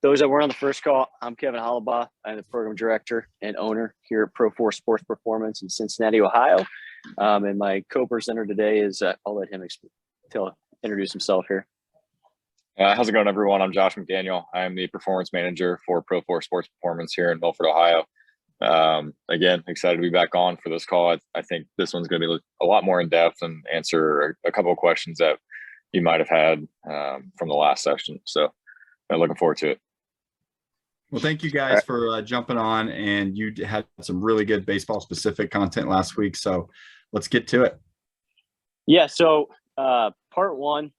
those that were on the first call, I'm Kevin Hollabaugh. I'm the program director and owner here at ProFORCE Sports Performance in Cincinnati, Ohio. And my co-presenter today is, I'll let him introduce himself here. How's it going, everyone? I'm Josh McDaniel. I'm the performance manager for ProFORCE Sports Performance here in Milford, Ohio. Again, excited to be back on for this call. I think this one's going to be a lot more in depth and answer a couple of questions that you might have had from the last session. So I'm looking forward to it. Well, thank you guys for jumping on, and you had some really good baseball specific content last week. So let's get to it. Yeah. So part one,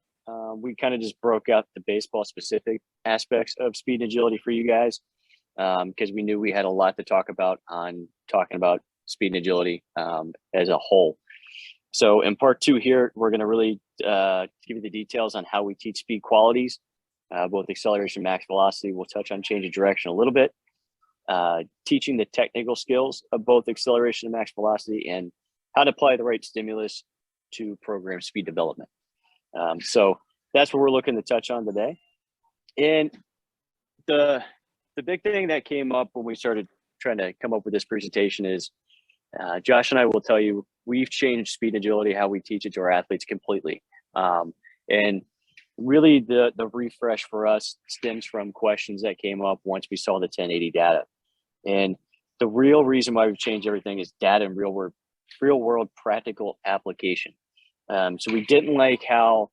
we kind of just broke out the baseball specific aspects of speed and agility for you guys because we knew we had a lot to talk about on talking about speed and agility as a whole. So in part two here, we're going to really give you the details on how we teach speed qualities, both acceleration and max velocity. We'll touch on change of direction a little bit, teaching the technical skills of both acceleration and max velocity, and how to apply the right stimulus to program speed development. So that's what we're looking to touch on today. And the big thing that came up when we started trying to come up with this presentation is Josh and I will tell you, we've changed speed and agility, how we teach it to our athletes completely. And really the refresh for us stems from questions that came up once we saw the 1080 data. And the real reason why we've changed everything is data and real world practical application. So we didn't like how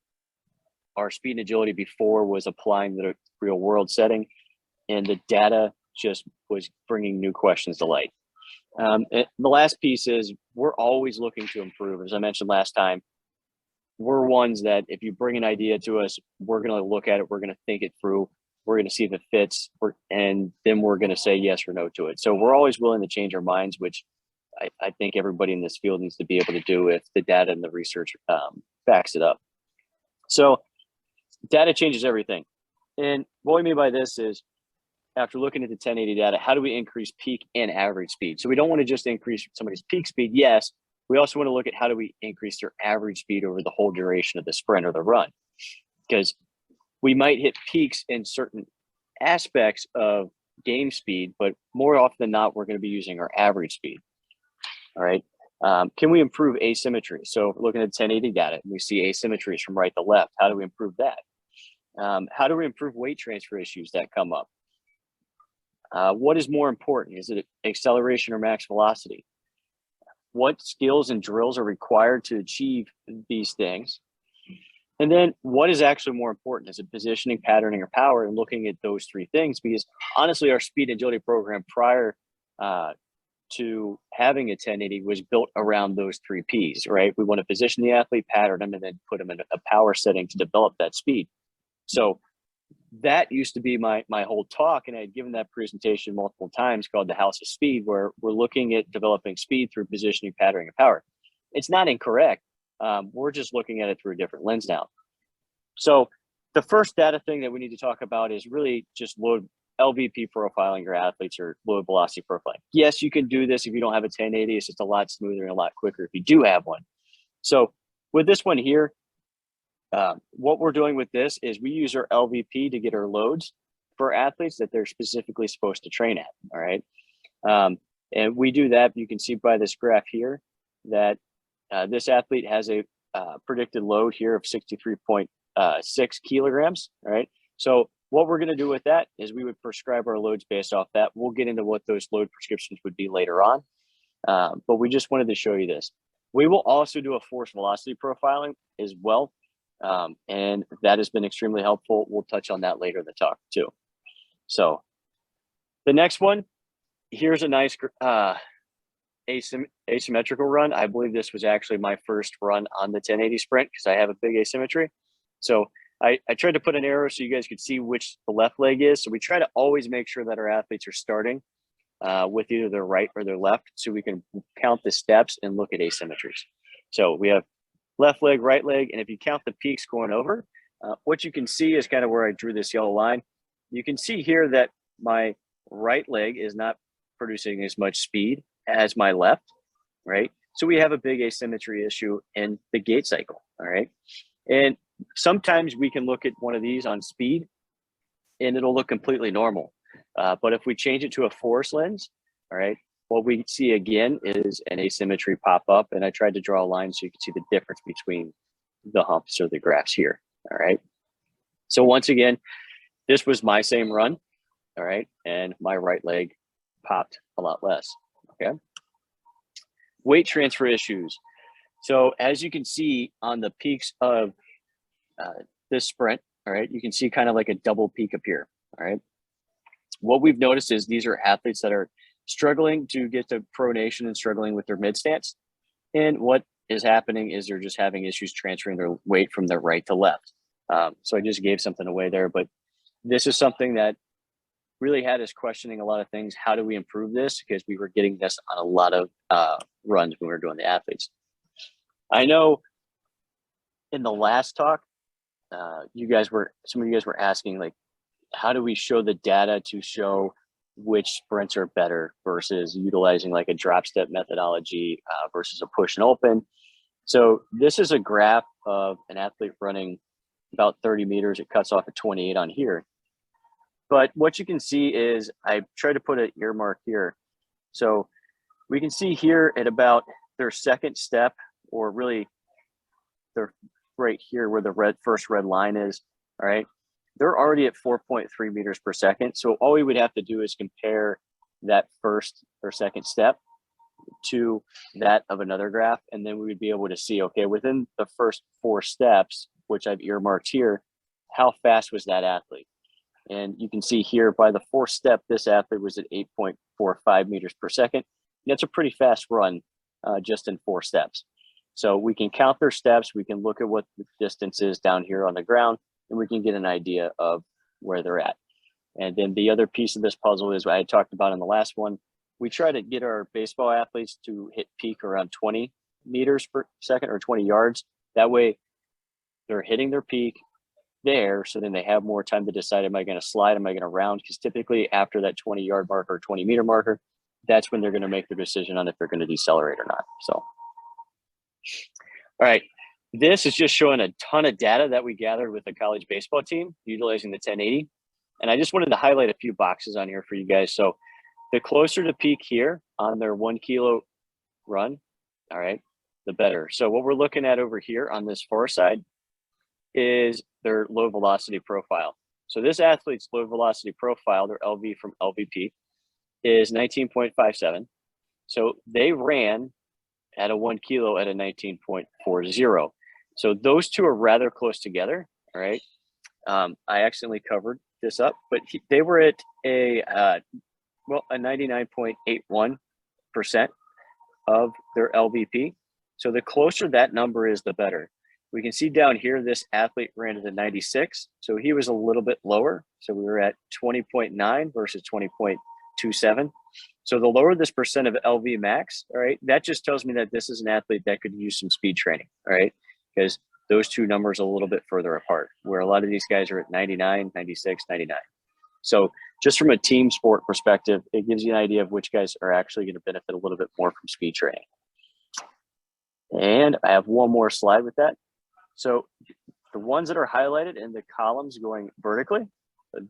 our speed and agility before was applying the real world setting, and the data just was bringing new questions to light. And the last piece is we're always looking to improve. As I mentioned last time, we're ones that if you bring an idea to us, we're going to look at it, we're going to think it through, we're going to see if it fits, and then we're going to say yes or no to it. So we're always willing to change our minds, which I think everybody in this field needs to be able to do if the data and the research backs it up. So data changes everything. And what we mean by this is, after looking at the 1080 data, how do we increase peak and average speed? So we don't want to just increase somebody's peak speed. Yes, we also want to look at how do we increase their average speed over the whole duration of the sprint or the run, because we might hit peaks in certain aspects of game speed, but more often than not, we're going to be using our average speed. All right. Can we improve asymmetry? So looking at 1080 data, we see asymmetries from right to left. How do we improve that? How do we improve weight transfer issues that come up? What is more important? Is it acceleration or max velocity? What skills and drills are required to achieve these things? And then what is actually more important? Is it positioning, patterning, or power? And looking at those three things, because honestly, our speed and agility program prior to having a 1080 was built around those three P's, right? We want to position the athlete, pattern them, and then put them in a power setting to develop that speed. So that used to be my whole talk, and I had given that presentation multiple times called the House of Speed, where we're looking at developing speed through positioning, patterning, and power. It's not incorrect. We're just looking at it through a different lens now. So the first data thing that we need to talk about is really just load LVP profiling your athletes, or load velocity profiling. Yes, you can do this if you don't have a 1080. It's just a lot smoother and a lot quicker if you do have one. So with this one here, what we're doing with this is we use our LVP to get our loads for athletes that they're specifically supposed to train at. All right. And we do that. You can see by this graph here that this athlete has a predicted load here of 63.6 kilograms. All right. So what we're going to do with that is we would prescribe our loads based off that. We'll get into what those load prescriptions would be later on. But we just wanted to show you this. We will also do a force velocity profiling as well. And that has been extremely helpful. We'll touch on that later in the talk too. So the next one, here's a nice asymmetrical run. I believe this was actually my first run on the 1080 sprint because I have a big asymmetry. So I tried to put an arrow so you guys could see which the left leg is. So we try to always make sure that our athletes are starting with either their right or their left, so we can count the steps and look at asymmetries. So we have left leg, right leg, and if you count the peaks going over, what you can see is kind of where I drew this yellow line. You can see here that my right leg is not producing as much speed as my left, right? So we have a big asymmetry issue in the gait cycle, all right? And sometimes we can look at one of these on speed and it'll look completely normal. But if we change it to a force lens, all right, what we see again is an asymmetry pop up. And I tried to draw a line so you can see the difference between the humps or the graphs here. All right. So once again, this was my same run. All right. And my right leg popped a lot less. Okay. Weight transfer issues. So as you can see on the peaks of this sprint, all right, you can see kind of like a double peak up here. All right. What we've noticed is these are athletes that are struggling to get to pronation and struggling with their mid stance. And what is happening is they're just having issues transferring their weight from their right to left. So I just gave something away there, but this is something that really had us questioning a lot of things. How do we improve this? Because we were getting this on a lot of runs when we were doing the athletes. I know in the last talk, some of you guys were asking, like, how do we show the data to show which sprints are better versus utilizing like a drop step methodology versus a push and open. So this is a graph of an athlete running about 30 meters. It cuts off at 28 on here. But what you can see is I tried to put an earmark here. So we can see here at about their second step, or really they're right here where the first red line is, all right? They're already at 4.3 meters per second. So all we would have to do is compare that first or second step to that of another graph. And then we would be able to see, okay, within the first 4 steps, which I've earmarked here, how fast was that athlete? And you can see here by the 4th step, this athlete was at 8.45 meters per second. That's a pretty fast run just in 4 steps. So we can count their steps. We can look at what the distance is down here on the ground, and we can get an idea of where they're at. And then the other piece of this puzzle is what I talked about in the last one. We try to get our baseball athletes to hit peak around 20 meters per second or 20 yards. That way they're hitting their peak there. So then they have more time to decide, am I going to slide? Am I going to round? Because typically after that 20-yard marker or 20-meter marker, that's when they're going to make their decision on if they're going to decelerate or not. So, all right. This is just showing a ton of data that we gathered with the college baseball team utilizing the 1080. And I just wanted to highlight a few boxes on here for you guys. So the closer to peak here on their 1 kilo run, all right, the better. So what we're looking at over here on this far side is their low velocity profile. So this athlete's low velocity profile, their LV from LVP, is 19.57. So they ran at a 1 kilo at a 19.40. So those two are rather close together. All right. I accidentally covered this up, but they were at a 99.81% of their LVP. So the closer that number is, the better. We can see down here, this athlete ran at a 96. So he was a little bit lower. So we were at 20.9 versus 20.27. So the lower this percent of LV max, all right, that just tells me that this is an athlete that could use some speed training, all right, because those two numbers are a little bit further apart, where a lot of these guys are at 99, 96, 99. So just from a team sport perspective, it gives you an idea of which guys are actually going to benefit a little bit more from speed training. And I have one more slide with that. So the ones that are highlighted in the columns going vertically,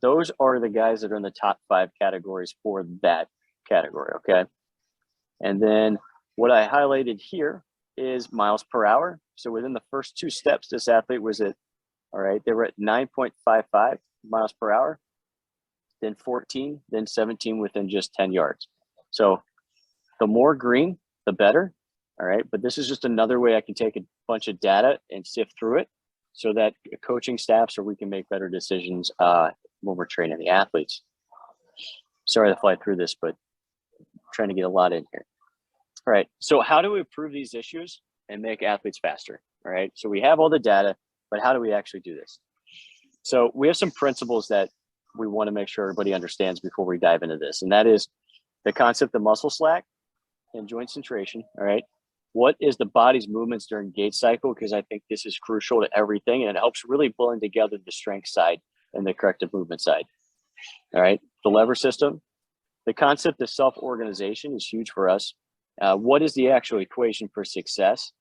those are the guys that are in the top 5 categories for that category, okay? And then what I highlighted here is miles per hour. So within the first 2 steps, this athlete was at, all right, they were at 9.55 miles per hour, then 14, then 17 within just 10 yards. So the more green, the better, all right? But this is just another way I can take a bunch of data and sift through it so that coaching staff, so we can make better decisions when we're training the athletes. Sorry to fly through this, but I'm trying to get a lot in here. All right, so how do we improve these issues and make athletes faster? All right, so we have all the data, but how do we actually do this? So we have some principles that we want to make sure everybody understands before we dive into this, and that is the concept of muscle slack and joint centration. All right, what is the body's movements during gait cycle? Because I think this is crucial to everything, and it helps really blend together the strength side and the corrective movement side. All right, the lever system, the concept of self-organization is huge for us. What is the actual equation for success?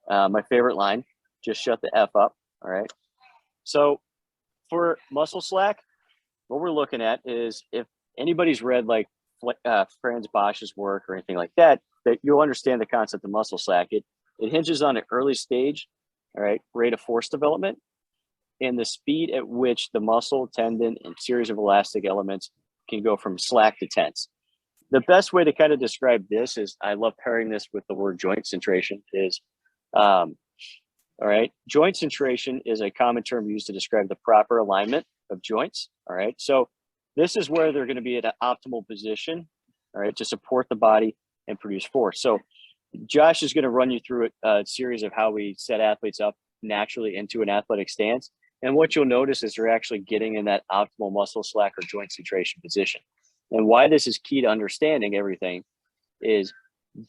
My favorite line, just shut the F up. All right. So for muscle slack, what we're looking at is, if anybody's read like Franz Bosch's work or anything like that, that you'll understand the concept of muscle slack. It hinges on an early stage, all right, rate of force development, and the speed at which the muscle, tendon, and series of elastic elements can go from slack to tense. The best way to kind of describe this is, I love pairing this with the word joint centration, is, all right, joint centration is a common term used to describe the proper alignment of joints. All right, so this is where they're going to be at an optimal position, all right, to support the body and produce force. So Josh is going to run you through a series of how we set athletes up naturally into an athletic stance. And what you'll notice is they're actually getting in that optimal muscle slack or joint centration position. And why this is key to understanding everything is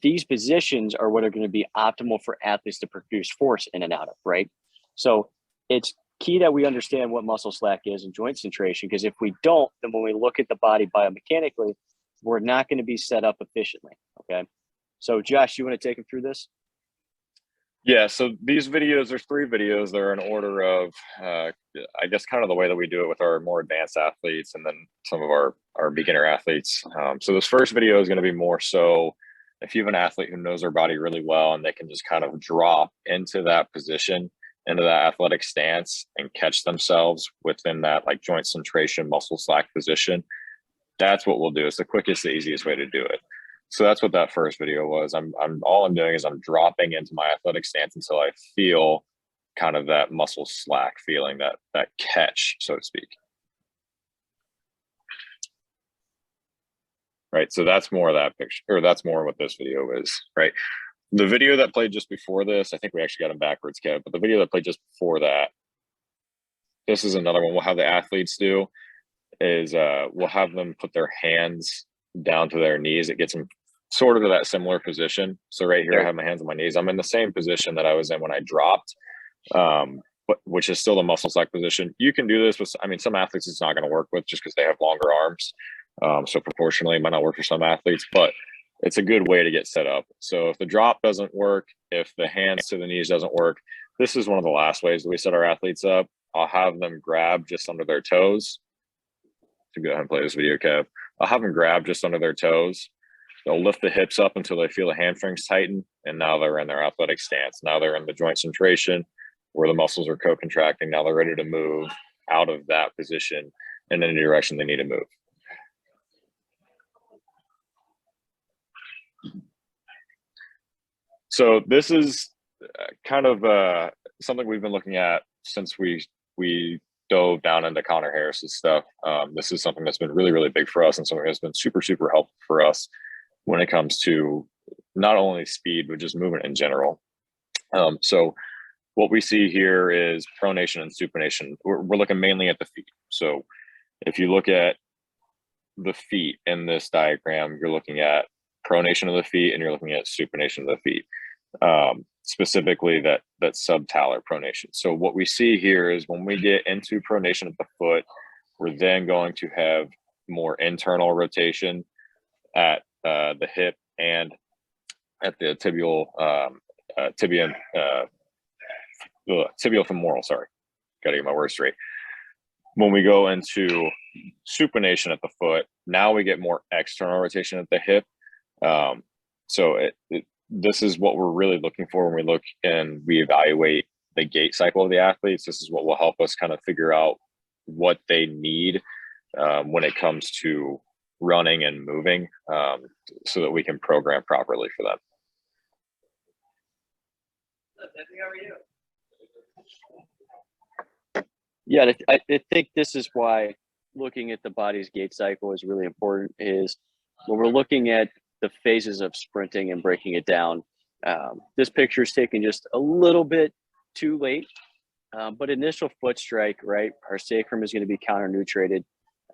these positions are what are going to be optimal for athletes to produce force in and out of, right? So it's key that we understand what muscle slack is and joint centration, because if we don't, then when we look at the body biomechanically, we're not going to be set up efficiently, okay? So Josh, you want to take them through this? Yeah, so these videos, there's 3 videos. They're in order of, I guess, kind of the way that we do it with our more advanced athletes and then some of our beginner athletes. So this first video is going to be more so if you have an athlete who knows their body really well and they can just kind of drop into that position, into that athletic stance and catch themselves within that like joint centration, muscle slack position. That's what we'll do. It's the quickest, the easiest way to do it. So that's what that first video was. All I'm doing is I'm dropping into my athletic stance until I feel kind of that muscle slack feeling, that catch, so to speak. Right. So that's more of that picture, or that's more what this video is, right? The video that played just before this, I think we actually got them backwards, Kev, but the video that played just before that, this is another one. We'll have the athletes do is we'll have them put their hands down to their knees. It gets them sort of to that similar position. So right here, I have my hands on my knees. I'm in the same position that I was in when I dropped, but which is still the muscle slack position. You can do this with, I mean, some athletes it's not going to work with just because they have longer arms. So proportionally, it might not work for some athletes, but it's a good way to get set up. So if the drop doesn't work, if the hands to the knees doesn't work, this is one of the last ways that we set our athletes up. I'll have them grab just under their toes. To go ahead and play this video, Kev. I'll have them grab just under their toes. They'll lift the hips up until they feel the hamstrings tighten, and now they're in their athletic stance. Now they're in the joint centration where the muscles are co-contracting. Now they're ready to move out of that position in any direction they need to move. So this is kind of something we've been looking at since we dove down into Connor Harris's stuff. This is something that's been really, really big for us and something that's been super, super helpful for us when it comes to not only speed, but just movement in general. So what we see here is pronation and supination. We're looking mainly at the feet. So if you look at the feet in this diagram, you're looking at pronation of the feet and you're looking at supination of the feet. Specifically that subtalar pronation. So what we see here is when we get into pronation at the foot, we're then going to have more internal rotation at the hip and at the tibial femoral. Sorry, got to get my words straight. When we go into supination at the foot, now we get more external rotation at the hip. So this is what we're really looking for when we look and we evaluate the gait cycle of the athletes. This is what will help us kind of figure out what they need when it comes to running and moving, so that we can program properly for them. Yeah, I think this is why looking at the body's gait cycle is really important, is when we're looking at the phases of sprinting and breaking it down. This picture is taken just a little bit too late, but initial foot strike, right? Our sacrum is going to be counter-nutrated.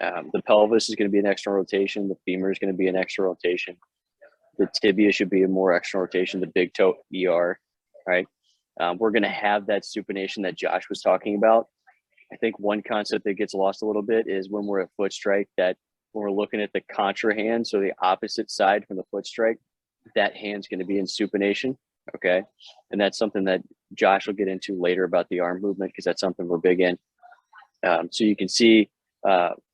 The pelvis is going to be an external rotation. The femur is going to be an external rotation. The tibia should be a more external rotation. The big toe, ER, right? We're going to have that supination that Josh was talking about. I think one concept that gets lost a little bit is when we're at foot strike, that when we're looking at the contra hand, so the opposite side from the foot strike, that hand's going to be in supination, okay? And that's something that Josh will get into later about the arm movement, because that's something we're big in. So you can see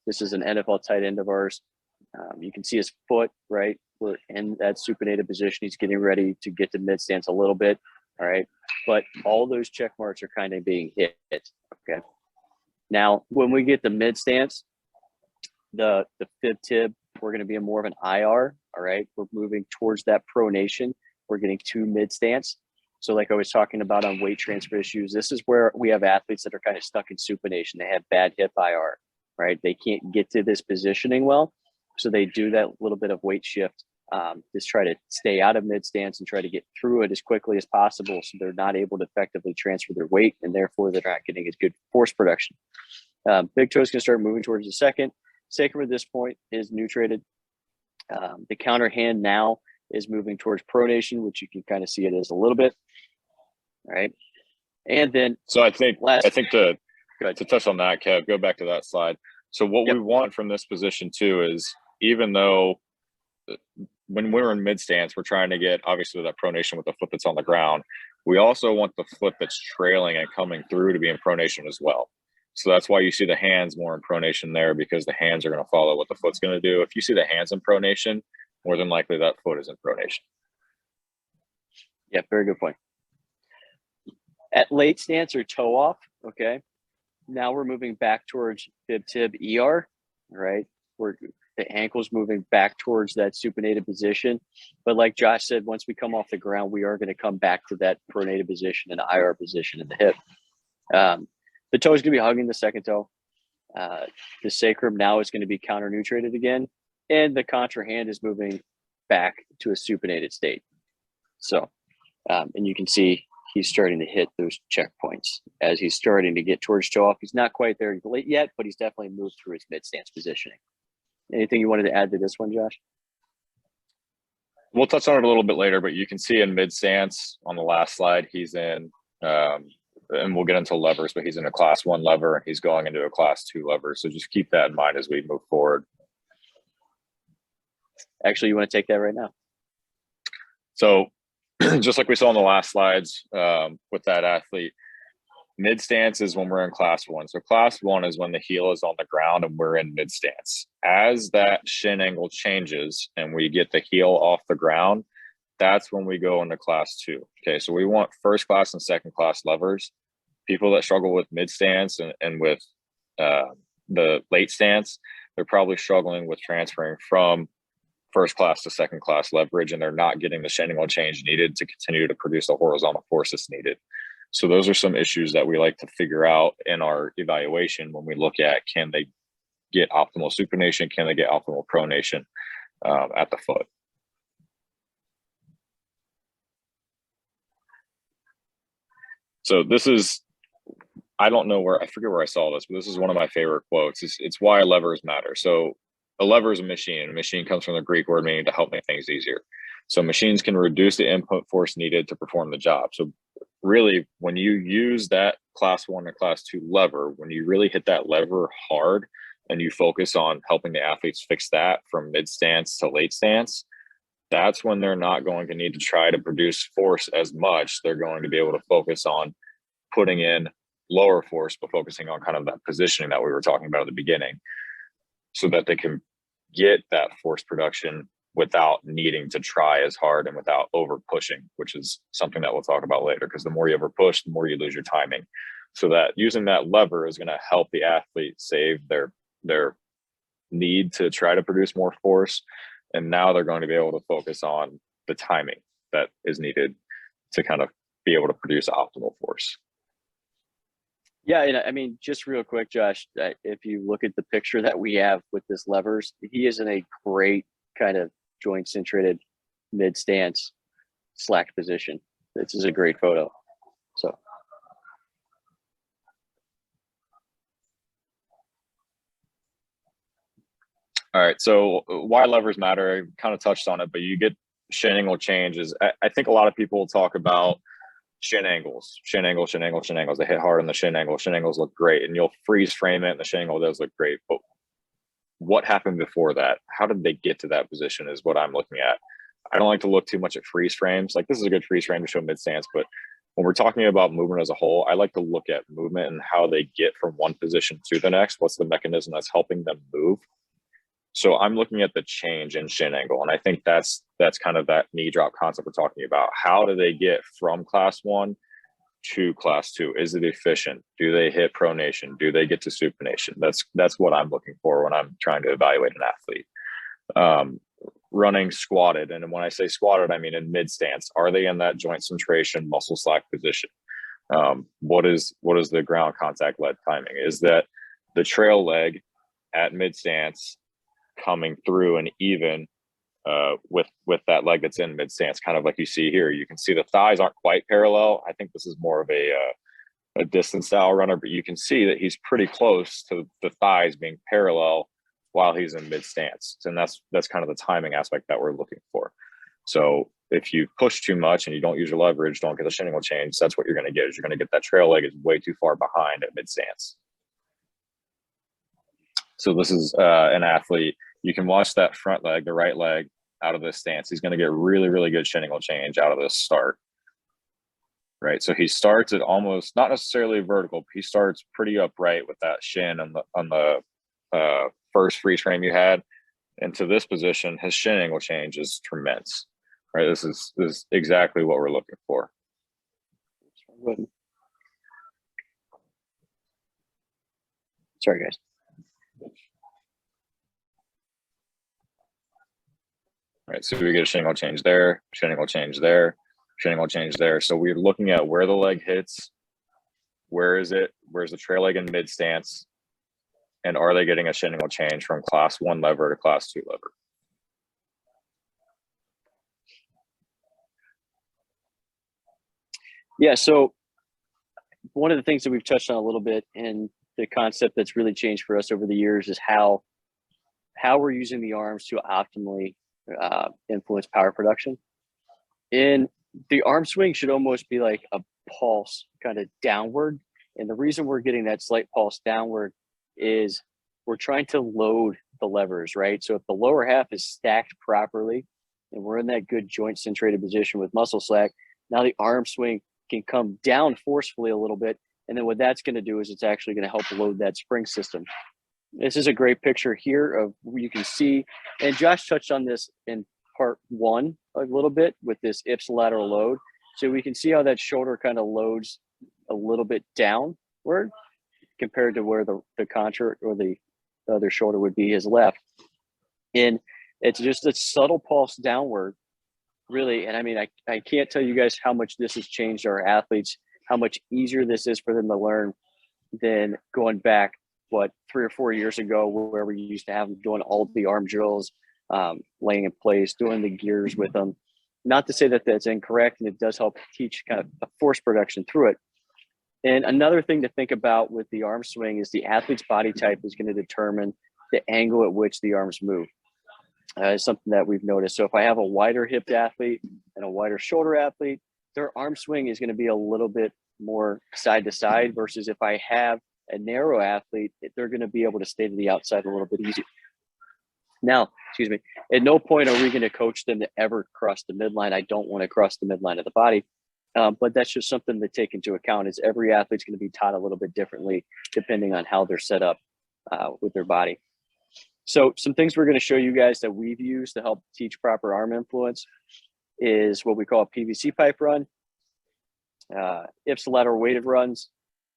This is an NFL tight end of ours. You can see his foot, right? We're in that supinated position. He's getting ready to get to mid stance a little bit. All right. But all those check marks are kind of being hit. Okay. Now, when we get to mid stance, the fib tib, we're going to be in more of an IR. All right. We're moving towards that pronation. We're getting to mid stance. So like I was talking about on weight transfer issues, this is where we have athletes that are kind of stuck in supination. They have bad hip IR, right? They can't get to this positioning well. So they do that little bit of weight shift, just try to stay out of mid stance and try to get through it as quickly as possible. So they're not able to effectively transfer their weight, and therefore they're not getting as good force production. Big toe is going to start moving towards the second. Sacrum at this point is nutrated. The counter hand now is moving towards pronation, which you can kind of see it as a little bit. All right. And then so I think to touch on that, Kev, go back to that slide. So what we want from this position too is, even though when we're in mid stance, we're trying to get obviously that pronation with the foot that's on the ground. We also want the foot that's trailing and coming through to be in pronation as well. So that's why you see the hands more in pronation there, because the hands are going to follow what the foot's going to do. If you see the hands in pronation, more than likely that foot is in pronation. Yeah, very good point. At late stance or toe off, okay, now we're moving back towards fib tib ER, right? The ankle's moving back towards that supinated position. But like Josh said, once we come off the ground, we are going to come back to that pronated position and IR position in the hip. The toe is going to be hugging the second toe. The sacrum now is going to be counter-nutrated again, and the contra hand is moving back to a supinated state. So, and you can see he's starting to hit those checkpoints as he's starting to get towards toe off. He's not quite there yet, but he's definitely moved through his mid-stance positioning. Anything you wanted to add to this one, Josh? We'll touch on it a little bit later, but you can see in mid-stance on the last slide, he's in, and we'll get into levers, but he's in a class 1 lever and he's going into a class 2 lever. So just keep that in mind as we move forward. Actually, you want to take that right now? So just like we saw on the last slides with that athlete, mid stance is when we're in class 1. So class 1 is when the heel is on the ground and we're in mid stance. As that shin angle changes and we get the heel off the ground, that's when we go into class 2. Okay, so we want first class and second class levers. People that struggle with mid stance and with the late stance, they're probably struggling with transferring from first class to second class leverage, and they're not getting the shin angle change needed to continue to produce the horizontal force that's needed. So those are some issues that we like to figure out in our evaluation when we look at, can they get optimal supination? Can they get optimal pronation at the foot? So this is, I don't know where, I forget where I saw this, but this is one of my favorite quotes. It's why levers matter. So a lever is a machine. A machine comes from the Greek word meaning to help make things easier. So machines can reduce the input force needed to perform the job. So really, when you use that class 1 and class 2 lever, when you really hit that lever hard and you focus on helping the athletes fix that from mid stance to late stance, that's when they're not going to need to try to produce force as much. They're going to be able to focus on putting in lower force, but focusing on kind of that positioning that we were talking about at the beginning, so that they can get that force production without needing to try as hard and without over pushing, which is something that we'll talk about later, because the more you over push, the more you lose your timing. So that using that lever is going to help the athlete save their need to try to produce more force. And now they're going to be able to focus on the timing that is needed to kind of be able to produce optimal force. Yeah, and I mean, just real quick, Josh, if you look at the picture that we have with this levers, he is in a great kind of joint centrated mid stance slack position. This is a great photo. So. All right, so why levers matter, I kind of touched on it, but you get shin angle changes. I think a lot of people talk about shin angles. They hit hard on the shin angle. Shin angles look great, and you'll freeze frame it, and the shin angle does look great. But what happened before that? How did they get to that position is what I'm looking at. I don't like to look too much at freeze frames. Like, this is a good freeze frame to show mid stance, but when we're talking about movement as a whole, I like to look at movement and how they get from one position to the next. What's the mechanism that's helping them move? So I'm looking at the change in shin angle. And I think that's kind of that knee drop concept we're talking about. How do they get from class 1 to class 2? Is it efficient? Do they hit pronation? Do they get to supination? That's what I'm looking for when I'm trying to evaluate an athlete. Running squatted, and when I say squatted, I mean in mid stance. Are they in that joint centration, muscle slack position? What is the ground contact led timing? Is that the trail leg at mid stance coming through and even with that leg that's in mid stance, kind of like you see here? You can see the thighs aren't quite parallel. I think this is more of a distance style runner, but you can see that he's pretty close to the thighs being parallel while he's in mid stance. And that's kind of the timing aspect that we're looking for. So if you push too much and you don't use your leverage, don't get the shin angle change, that's what you're going to get. Is you're going to get that trail leg is way too far behind at mid stance. So this is an athlete. You can watch that front leg, the right leg, out of this stance. He's going to get really, really good shin angle change out of this start. Right. So he starts at almost not necessarily vertical, but he starts pretty upright with that shin on the first freeze frame you had. And to this position, his shin angle change is tremendous. Right. This is exactly what we're looking for. Sorry, guys. Right. So we get a shin angle change there, shin angle change there, shin angle change there. So we're looking at where the leg hits. Where is it? Where's the trail leg in mid stance? And are they getting a shin angle change from class 1 lever to class 2 lever? Yeah, so one of the things that we've touched on a little bit, and the concept that's really changed for us over the years, is how we're using the arms to optimally influence power production. And the arm swing should almost be like a pulse kind of downward. And the reason we're getting that slight pulse downward is we're trying to load the levers, right? So if the lower half is stacked properly and we're in that good joint centrated position with muscle slack, now the arm swing can come down forcefully a little bit. And then what that's going to do is it's actually going to help load that spring system. This is a great picture here of where you can see, and Josh touched on this in part 1 a little bit with this ipsilateral load. So we can see how that shoulder kind of loads a little bit downward compared to where the contra or the other shoulder would be, his left. And it's just a subtle pulse downward, really. And I mean, I can't tell you guys how much this has changed our athletes, how much easier this is for them to learn than going back, 3 or 4 years ago, where we used to have them doing all the arm drills, laying in place, doing the gears with them. Not to say that that's incorrect, and it does help teach kind of a force production through it. And another thing to think about with the arm swing is the athlete's body type is going to determine the angle at which the arms move. It's something that we've noticed. So if I have a wider hipped athlete and a wider shoulder athlete, their arm swing is going to be a little bit more side to side, versus if I have a narrow athlete, they're going to be able to stay to the outside a little bit easier. Now, at no point are we going to coach them to ever cross the midline. I don't want to cross the midline of the body. But that's just something to take into account, is every athlete's going to be taught a little bit differently depending on how they're set up with their body. So some things we're going to show you guys that we've used to help teach proper arm influence is what we call a PVC pipe run, ipsilateral weighted runs,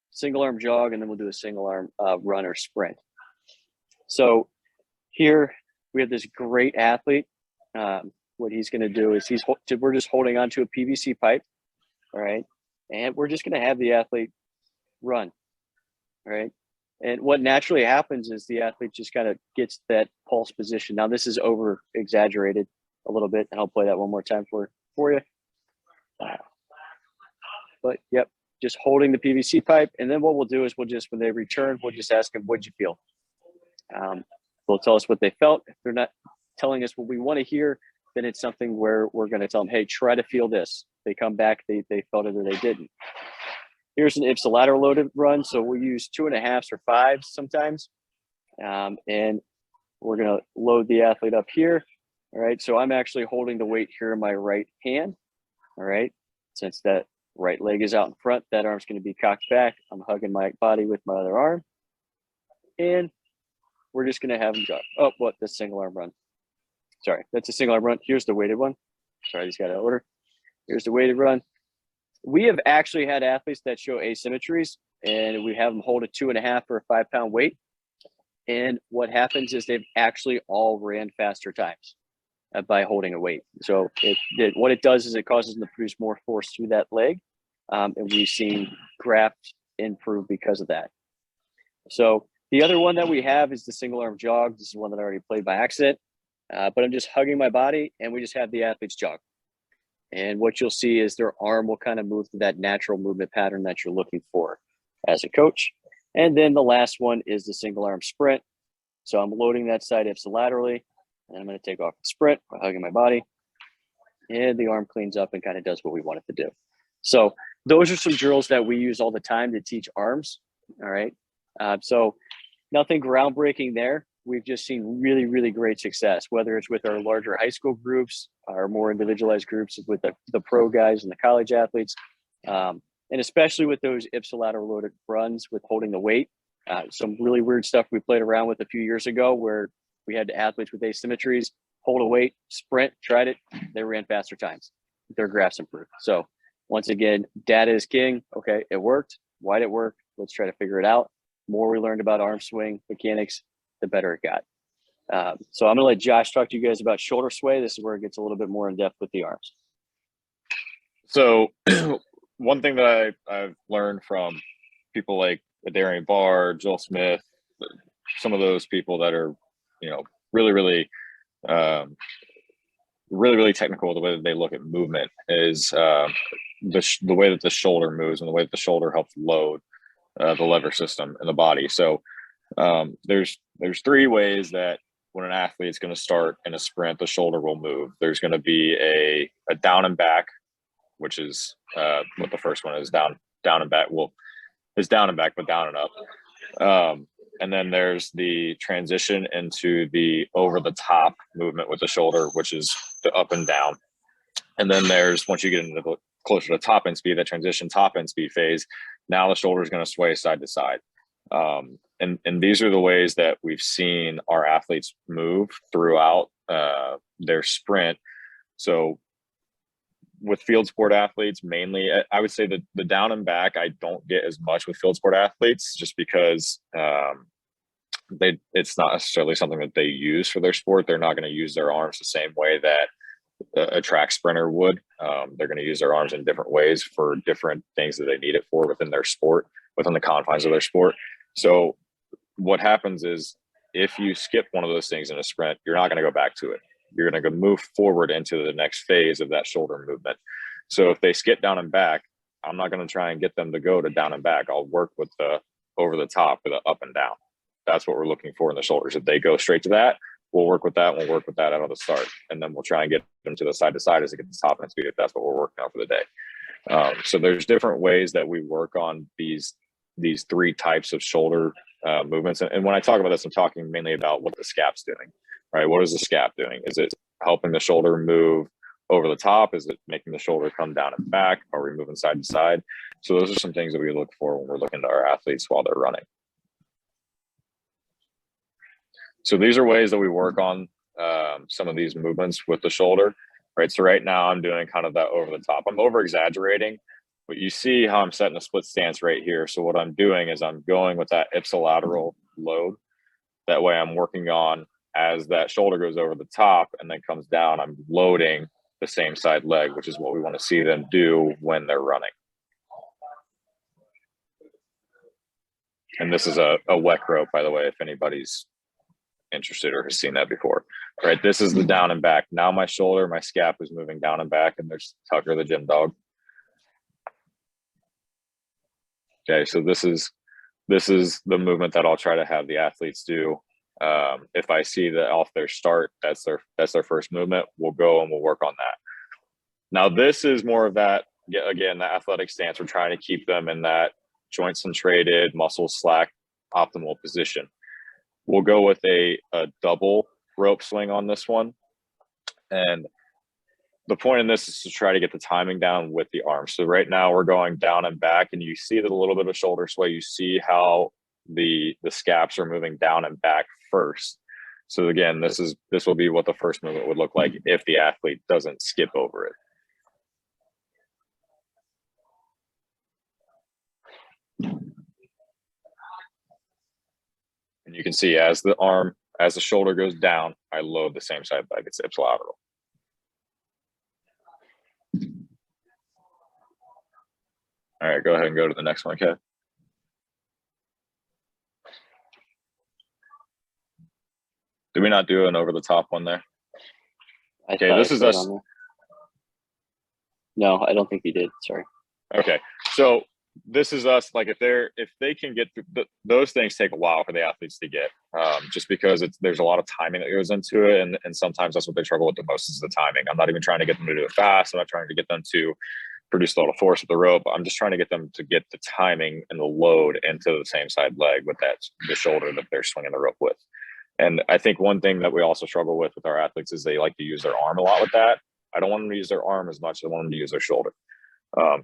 single arm jog, and then we'll do a single arm run or sprint. So here we have this great athlete. What he's going to do is we're just holding onto a PVC pipe. All right. And we're just going to have the athlete run. All right. And what naturally happens is the athlete just kind of gets that pulse position. Now, this is over exaggerated a little bit, and I'll play that one more time for you. But yep, just holding the PVC pipe. And then what we'll do is when they return, we'll just ask them, what'd you feel? They'll tell us what they felt. If they're not telling us what we want to hear, then it's something where we're going to tell them, hey, try to feel this. They come back, they felt it or they didn't. Here's an ipsilateral loaded run. So we use 2.5s or 5s sometimes. And we're going to load the athlete up here. All right. So I'm actually holding the weight here in my right hand. All right. Since that Right leg is out in front. That arm's going to be cocked back. I'm hugging my body with my other arm. And we're just going to have them jog. Oh, what? That's single arm run. Sorry, that's a single arm run. Here's the weighted one. Sorry, I just got out of order. Here's the weighted run. We have actually had athletes that show asymmetries, and we have them hold a 2.5 or a 5 pound weight. And what happens is they've actually all ran faster times by holding a weight. So what it does is it causes them to produce more force through that leg. And we've seen graphs improve because of that. So the other one that we have is the single arm jog. This is one that I already played by accident, but I'm just hugging my body and we just have the athletes jog. And what you'll see is their arm will kind of move to that natural movement pattern that you're looking for as a coach. And then the last one is the single arm sprint. So I'm loading that side ipsilaterally, and I'm going to take off the sprint by hugging my body. And the arm cleans up and kind of does what we want it to do. So those are some drills that we use all the time to teach arms. All right. So nothing groundbreaking there. We've just seen really, really great success, whether it's with our larger high school groups, our more individualized groups with the pro guys and the college athletes, and especially with those ipsilateral loaded runs with holding the weight. Some really weird stuff we played around with a few years ago where we had athletes with asymmetries, hold a weight, sprint, tried it, they ran faster times. Their graphs improved. So once again, data is king. Okay, it worked. Why'd it work? Let's try to figure it out. The more we learned about arm swing mechanics, the better it got. So I'm going to let Josh talk to you guys about shoulder sway. This is where it gets a little bit more in depth with the arms. So one thing that I've learned from people like Darian Barr, Joel Smith, some of those people that are, really, really, really technical, the way that they look at movement is the way that the shoulder moves and the way that the shoulder helps load the lever system in the body. So there's 3 ways that when an athlete's going to start in a sprint, the shoulder will move. There's going to be a down and back, which is what the first one is, down and back. Well, it's down and back, but down and up. And then there's the transition into the over the top movement with the shoulder, which is the up and down. And then there's, once you get into the closer to top end speed, that transition top end speed phase, now the shoulder is going to sway side to side. And these are the ways that we've seen our athletes move throughout their sprint. So with field sport athletes, mainly, I would say that the down and back, I don't get as much with field sport athletes just because it's not necessarily something that they use for their sport. They're not going to use their arms the same way that a track sprinter would. They're going to use their arms in different ways for different things that they need it for within their sport, within the confines of their sport. So what happens is if you skip one of those things in a sprint, you're not going to go back to it. You're going to go move forward into the next phase of that shoulder movement. So if they skip down and back, I'm not going to try and get them to go to down and back. I'll work with the over the top with the up and down. That's what we're looking for in the shoulders. If they go straight to that, we'll work with that. We'll work with that out of the start. And then we'll try and get them to the side to side as it gets the top end speed, if that's what we're working on for the day. So there's different ways that we work on these 3 types of shoulder movements. And when I talk about this, I'm talking mainly about what the scap's doing, right? What is the scap doing? Is it helping the shoulder move over the top? Is it making the shoulder come down and back? Are we moving side to side? So those are some things that we look for when we're looking to our athletes while they're running. So these are ways that we work on some of these movements with the shoulder, right? So right now I'm doing kind of that over the top. I'm over exaggerating, but you see how I'm setting a split stance right here. So what I'm doing is I'm going with that ipsilateral load. That way I'm working on, as that shoulder goes over the top and then comes down, I'm loading the same side leg, which is what we want to see them do when they're running. And this is a WEC rope, by the way, if anybody's interested or has seen that before, right? This is the down and back. Now my shoulder, my scap is moving down and back, and there's Tucker, the gym dog. Okay, so this is the movement that I'll try to have the athletes do. If I see that off their start, that's their first movement, we'll go and we'll work on that. Now this is more of that, again, the athletic stance. We're trying to keep them in that joint centrated, muscle slack, optimal position. We'll go with a double rope swing on this one. And the point in this is to try to get the timing down with the arm. So right now we're going down and back, and you see that a little bit of shoulder sway. You see how the scaps are moving down and back first. So again, this will be what the first movement would look like if the athlete doesn't skip over it. And you can see as the shoulder goes down, I load the same side leg. It's ipsilateral. All right, go ahead and go to the next one, Kev. Did we not do an over the top one there? Okay, this is us. No, I don't think you did. Sorry. Okay, so this is us. Like if they can get through, those things take a while for the athletes to get, just because there's a lot of timing that goes into it, and sometimes that's what they struggle with the most is the timing. I'm not even trying to get them to do it fast. I'm not trying to get them to produce a lot of force with the rope. I'm just trying to get them to get the timing and the load into the same side leg with the shoulder that they're swinging the rope with. And I think one thing that we also struggle with our athletes is they like to use their arm a lot with that. I don't want them to use their arm as much as I want them to use their shoulder.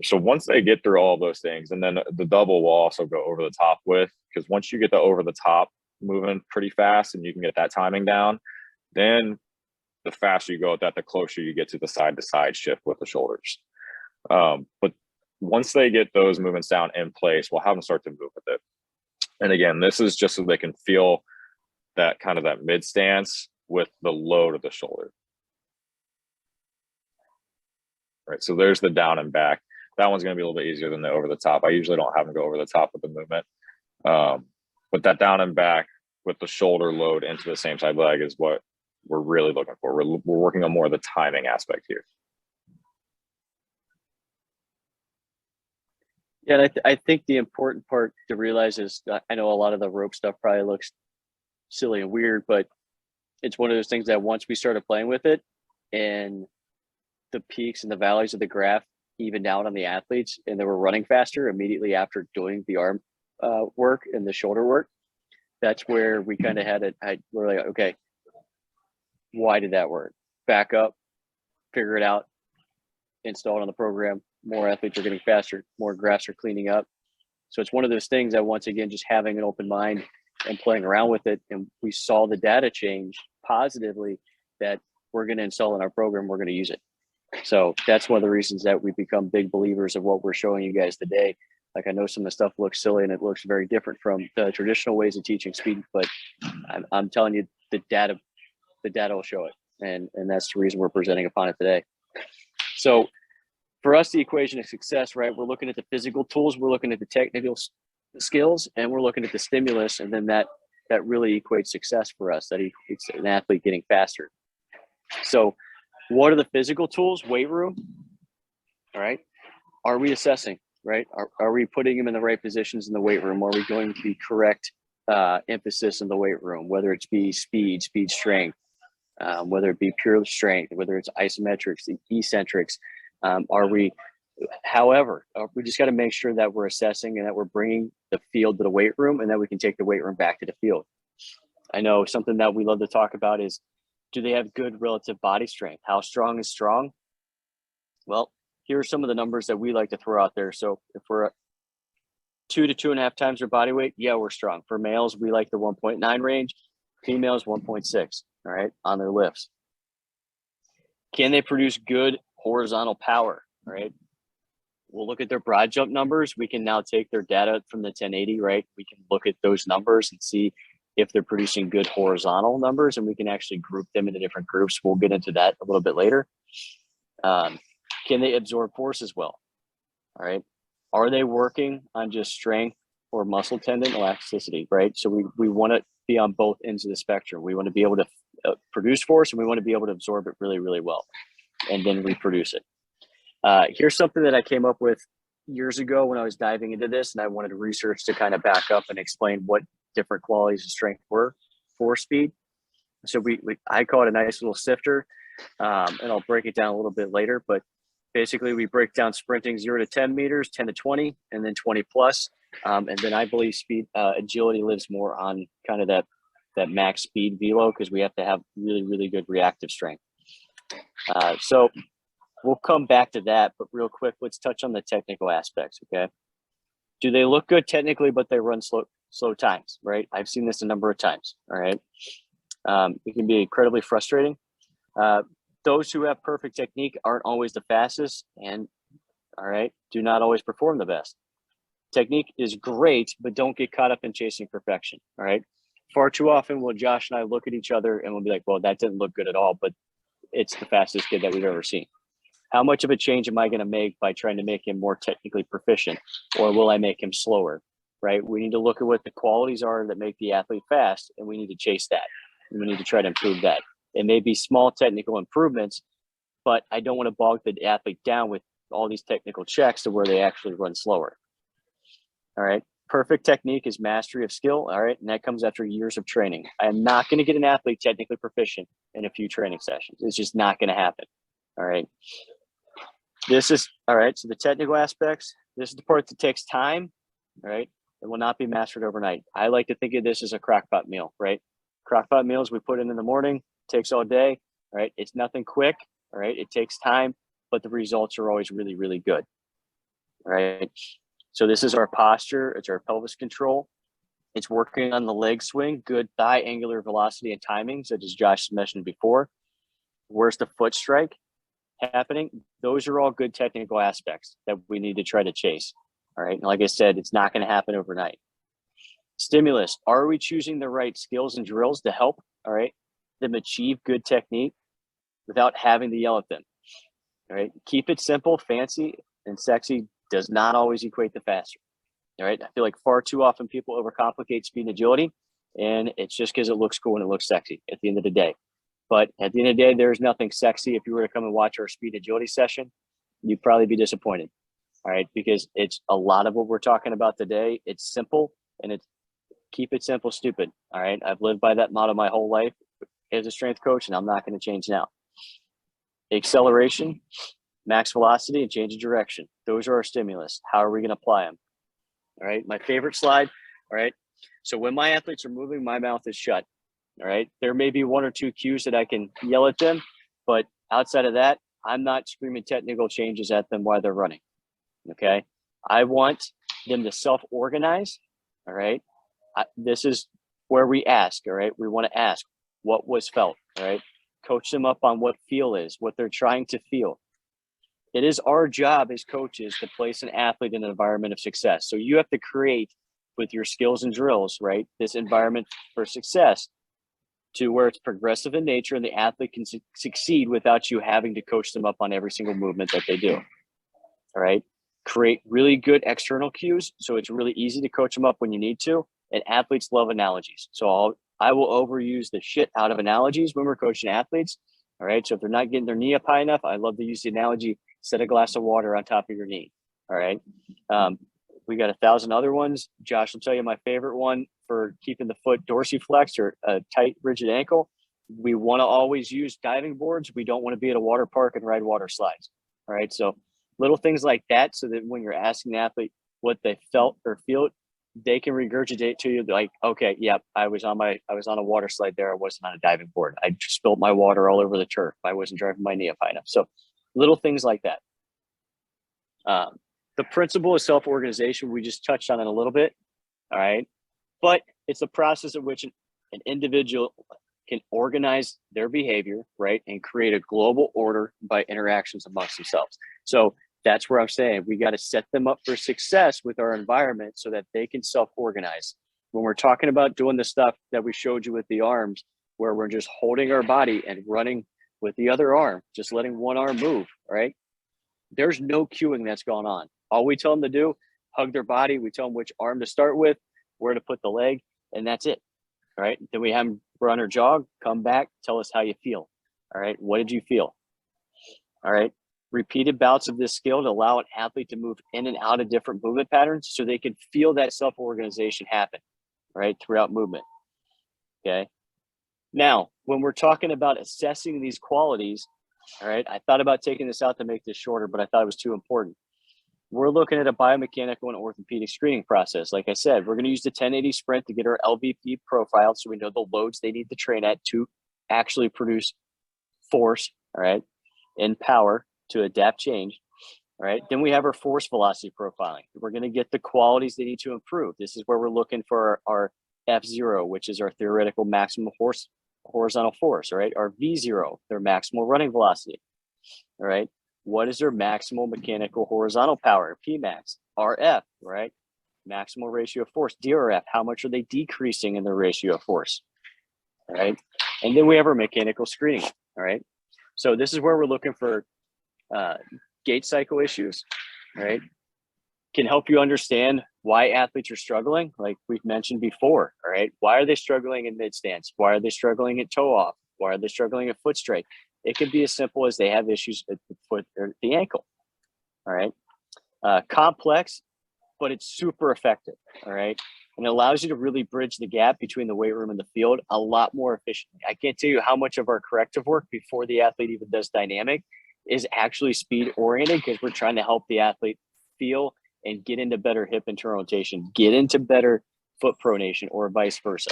So once they get through all of those things, and then the double will also go over the top with, because once you get the over the top moving pretty fast and you can get that timing down, then the faster you go at that, the closer you get to the side shift with the shoulders. But once they get those movements down in place, we'll have them start to move with it. And again, this is just so they can feel that kind of that mid stance with the load of the shoulder. Right, so there's the down and back. That one's going to be a little bit easier than the over the top. I usually don't have them go over the top with the movement. But that down and back with the shoulder load into the same side leg is what we're really looking for. We're working on more of the timing aspect here. Yeah, and I think the important part to realize is, I know a lot of the rope stuff probably looks silly and weird, but it's one of those things that once we started playing with it and the peaks and the valleys of the graph evened out on the athletes and they were running faster immediately after doing the arm work and the shoulder work, that's where we kind of had it. We're like, okay, why did that work? Back up, figure it out, install it on the program. More athletes are getting faster, more graphs are cleaning up. So it's one of those things that, once again, just having an open mind and playing around with it, and we saw the data change positively, that we're going to install in our program, we're going to use it. So that's one of the reasons that we become big believers of what we're showing you guys today. Like, I know some of the stuff looks silly and it looks very different from the traditional ways of teaching speed, but I'm telling you, the data will show it. And that's the reason we're presenting upon it today. So for us, the equation of success, right? We're looking at the physical tools, we're looking at the technical skills, and we're looking at the stimulus. And then that really equates success for us. That equates an athlete getting faster. So what are the physical tools? Weight room. All right. Are we assessing, right? Are we putting them in the right positions in the weight room? Are we going to be correct emphasis in the weight room, whether it's be speed strength, whether it be pure strength, whether it's isometrics, the eccentrics. However, we just got to make sure that we're assessing and that we're bringing the field to the weight room, and that we can take the weight room back to the field. I know something that we love to talk about is, do they have good relative body strength? How strong is strong? Well, here are some of the numbers that we like to throw out there. So if we're 2 to 2.5 times their body weight, yeah, we're strong. For males, we like the 1.9 range. Females, 1.6, all right, on their lifts. Can they produce good horizontal power, right? We'll look at their broad jump numbers. We can now take their data from the 1080, right? We can look at those numbers and see if they're producing good horizontal numbers, and we can actually group them into different groups. We'll get into that a little bit later. Can they absorb force as well? All right. Are they working on just strength or muscle tendon elasticity, right? So we want to be on both ends of the spectrum. We want to be able to produce force, and we want to be able to absorb it really, really well, and then reproduce it. Here's something that I came up with years ago when I was diving into this, and I wanted to research to kind of back up and explain what different qualities of strength were for speed. So I call it a nice little sifter, and I'll break it down a little bit later. But basically, we break down sprinting 0 to 10 meters, 10 to 20, and then 20 plus. And then I believe agility lives more on kind of that max speed velo, because we have to have really, really good reactive strength. So We'll come back to that, but real quick, let's touch on the technical aspects, okay? Do they look good technically, but they run slow times, right? I've seen this a number of times, all right? It can be incredibly frustrating. Those who have perfect technique aren't always the fastest and, all right, do not always perform the best. Technique is great, but don't get caught up in chasing perfection, all right? Far too often will Josh and I look at each other and we'll be like, well, that didn't look good at all, but it's the fastest kid that we've ever seen. How much of a change am I going to make by trying to make him more technically proficient, or will I make him slower, right? We need to look at what the qualities are that make the athlete fast, and we need to chase that. And we need to try to improve that. It may be small technical improvements, but I don't want to bog the athlete down with all these technical checks to where they actually run slower. All right. Perfect technique is mastery of skill. All right. And that comes after years of training. I am not going to get an athlete technically proficient in a few training sessions. It's just not going to happen. All right. This is all right. So the technical aspects, this is the part that takes time. All right. It will not be mastered overnight. I like to think of this as a crockpot meal, right? Crockpot meals we put in the morning, takes all day. All right. It's nothing quick. All right. It takes time, but the results are always really, really good. All right. So this is our posture. It's our pelvis control. It's working on the leg swing, good thigh angular velocity and timing, such as Josh mentioned before. Where's the foot strike happening? Those are all good technical aspects that we need to try to chase. All right. And like I said, it's not going to happen overnight. Stimulus. Are we choosing the right skills and drills to help, all right, them achieve good technique without having to yell at them? All right. Keep it simple, fancy, and sexy does not always equate to faster. All right. I feel like far too often people overcomplicate speed and agility, and it's just because it looks cool and it looks sexy at the end of the day. But at the end of the day, there's nothing sexy. If you were to come and watch our speed agility session, you'd probably be disappointed. All right. Because it's a lot of what we're talking about today. It's simple, and it's keep it simple, stupid. All right. I've lived by that motto my whole life as a strength coach, and I'm not going to change now. Acceleration, max velocity, and change of direction. Those are our stimulus. How are we going to apply them? All right. My favorite slide. All right. So when my athletes are moving, my mouth is shut. All right. There may be one or two cues that I can yell at them, but outside of that, I'm not screaming technical changes at them while they're running. Okay. I want them to self-organize. All right. This is where we ask. All right. We want to ask what was felt. All right. Coach them up on what feel is, what they're trying to feel. It is our job as coaches to place an athlete in an environment of success. So you have to create with your skills and drills, right, this environment for success to where it's progressive in nature and the athlete can succeed without you having to coach them up on every single movement that they do. All right. Create really good external cues. So it's really easy to coach them up when you need to. And athletes love analogies. So I will overuse the shit out of analogies when we're coaching athletes. All right. So if they're not getting their knee up high enough, I love to use the analogy, set a glass of water on top of your knee. All right. We got 1,000 other ones. Josh will tell you my favorite one for keeping the foot dorsiflexed or a tight, rigid ankle. We want to always use diving boards. We don't want to be at a water park and ride water slides. All right. So little things like that, so that when you're asking the athlete what they felt or feel, they can regurgitate to you like, okay, yeah, I was on a water slide there. I wasn't on a diving board. I spilled my water all over the turf. I wasn't driving my knee up high enough. So little things like that. The principle of self-organization, we just touched on it a little bit. All right. But it's a process in which an individual can organize their behavior, right, and create a global order by interactions amongst themselves. So that's where I'm saying we got to set them up for success with our environment so that they can self-organize. When we're talking about doing the stuff that we showed you with the arms, where we're just holding our body and running with the other arm, just letting one arm move, right? There's no cueing that's going on. All we tell them to do, hug their body. We tell them which arm to start with, where to put the leg, and that's it. All right. Then we have them run or jog, come back, tell us how you feel. All right. What did you feel? All right. Repeated bouts of this skill to allow an athlete to move in and out of different movement patterns so they can feel that self-organization happen, right, throughout movement. Okay. Now, when we're talking about assessing these qualities, all right, I thought about taking this out to make this shorter, but I thought it was too important. We're looking at a biomechanical and orthopedic screening process. Like I said, we're going to use the 1080 sprint to get our LVP profiled so we know the loads they need to train at to actually produce force, all right, and power to adapt change. All right. Then we have our force velocity profiling. We're going to get the qualities they need to improve. This is where we're looking for our F0, which is our theoretical maximum horizontal force. All right. Our V0, their maximal running velocity. All right. What is their maximal mechanical horizontal power, Pmax? RF, right? Maximal ratio of force, DRF. How much are they decreasing in their ratio of force? All right. And then we have our mechanical screening. All right. So this is where we're looking for gait cycle issues, right? Can help you understand why athletes are struggling, like we've mentioned before, all right? Why are they struggling in mid stance? Why are they struggling at toe off? Why are they struggling at foot strike? It could be as simple as they have issues at the foot or the ankle, all right? Complex, but it's super effective, all right? And it allows you to really bridge the gap between the weight room and the field a lot more efficiently. I can't tell you how much of our corrective work before the athlete even does dynamic is actually speed oriented, because we're trying to help the athlete feel and get into better hip internal rotation, get into better foot pronation, or vice versa.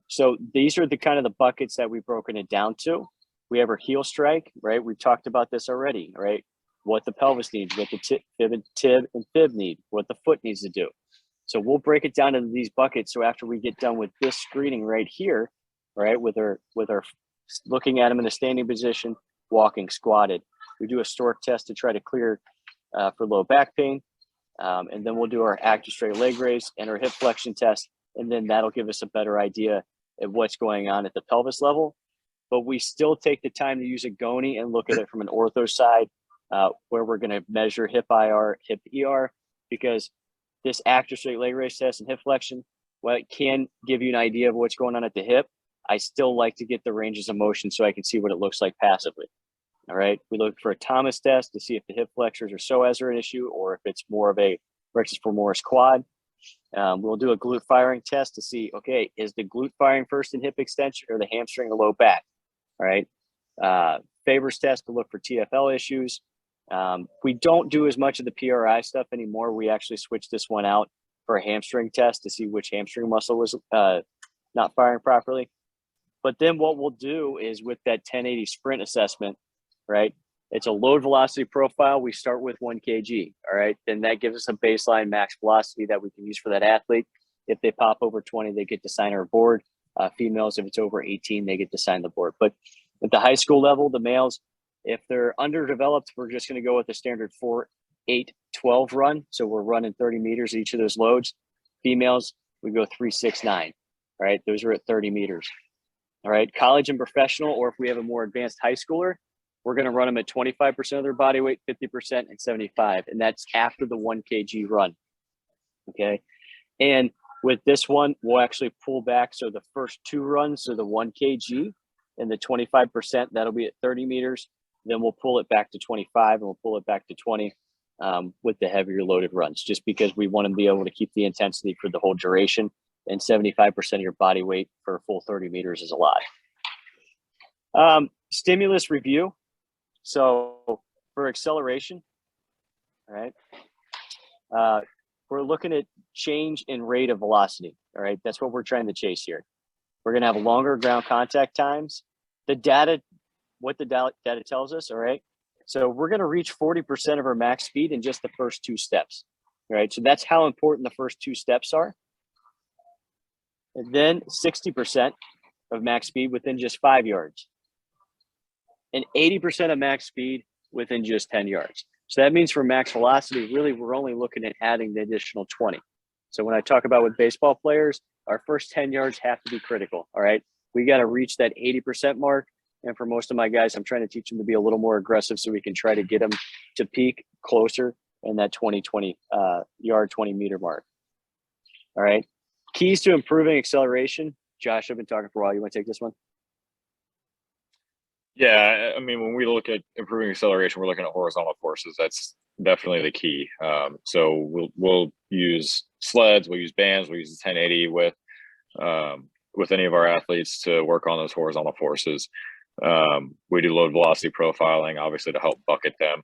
So these are the kind of the buckets that we've broken it down to. We have our heel strike, right? We've talked about this already, right? What the pelvis needs, what the tib and fib need, what the foot needs to do. So we'll break it down into these buckets. So after we get done with this screening right here, right, with our looking at them in a standing position, walking, squatted, we do a stork test to try to clear for low back pain. And then we'll do our active straight leg raise and our hip flexion test. And then that'll give us a better idea of what's going on at the pelvis level. But we still take the time to use a GONI and look at it from an ortho side, where we're going to measure hip IR, hip ER, because this active straight leg raise test and hip flexion, while it can give you an idea of what's going on at the hip, I still like to get the ranges of motion so I can see what it looks like passively. All right. We look for a Thomas test to see if the hip flexors or psoas are an issue, or if it's more of a rectus femoris quad. We'll do a glute firing test to see, okay, is the glute firing first in hip extension or the hamstring or low back? All right. Favors test to look for TFL issues. We don't do as much of the PRI stuff anymore. We actually switched this one out for a hamstring test to see which hamstring muscle was not firing properly. But then what we'll do is with that 1080 sprint assessment, right? It's a load velocity profile. We start with 1 kg, all right? Then that gives us a baseline max velocity that we can use for that athlete. If they pop over 20, they get to sign our board. Females, if it's over 18, they get to sign the board. But at the high school level, the males, if they're underdeveloped, we're just going to go with the standard 4, 8, 12 run. So we're running 30 meters each of those loads. Females, we go 3, 6, 9. All right, those are at 30 meters. All right, college and professional, or if we have a more advanced high schooler, we're going to run them at 25% of their body weight, 50%, and 75%. And that's after the 1 kg run. Okay. And with this one, we'll actually pull back. So the first 2 runs are the 1 kg and the 25%, that'll be at 30 meters. Then we'll pull it back to 25 and we'll pull it back to 20 with the heavier loaded runs, just because we want to be able to keep the intensity for the whole duration. And 75% of your body weight for a full 30 meters is a lot. Stimulus review. So for acceleration, all right, we're looking at change in rate of velocity. All right, that's what we're trying to chase here. We're going to have longer ground contact times. The data, what the data tells us, all right, so we're going to reach 40% of our max speed in just the first 2 steps. All right, so that's how important the first 2 steps are. And then 60% of max speed within just 5 yards. And 80% of max speed within just 10 yards. So that means for max velocity, really, we're only looking at adding the additional 20. So when I talk about with baseball players, our first 10 yards have to be critical, all right? We got to reach that 80% mark. And for most of my guys, I'm trying to teach them to be a little more aggressive so we can try to get them to peak closer in that 20 yard, 20 meter mark. All right. Keys to improving acceleration. Josh, I've been talking for a while. You want to take this one? Yeah, I mean, when we look at improving acceleration, we're looking at horizontal forces. That's definitely the key. So we'll use sleds, we'll use bands, we'll use the 1080 with any of our athletes to work on those horizontal forces. We do load velocity profiling, obviously, to help bucket them.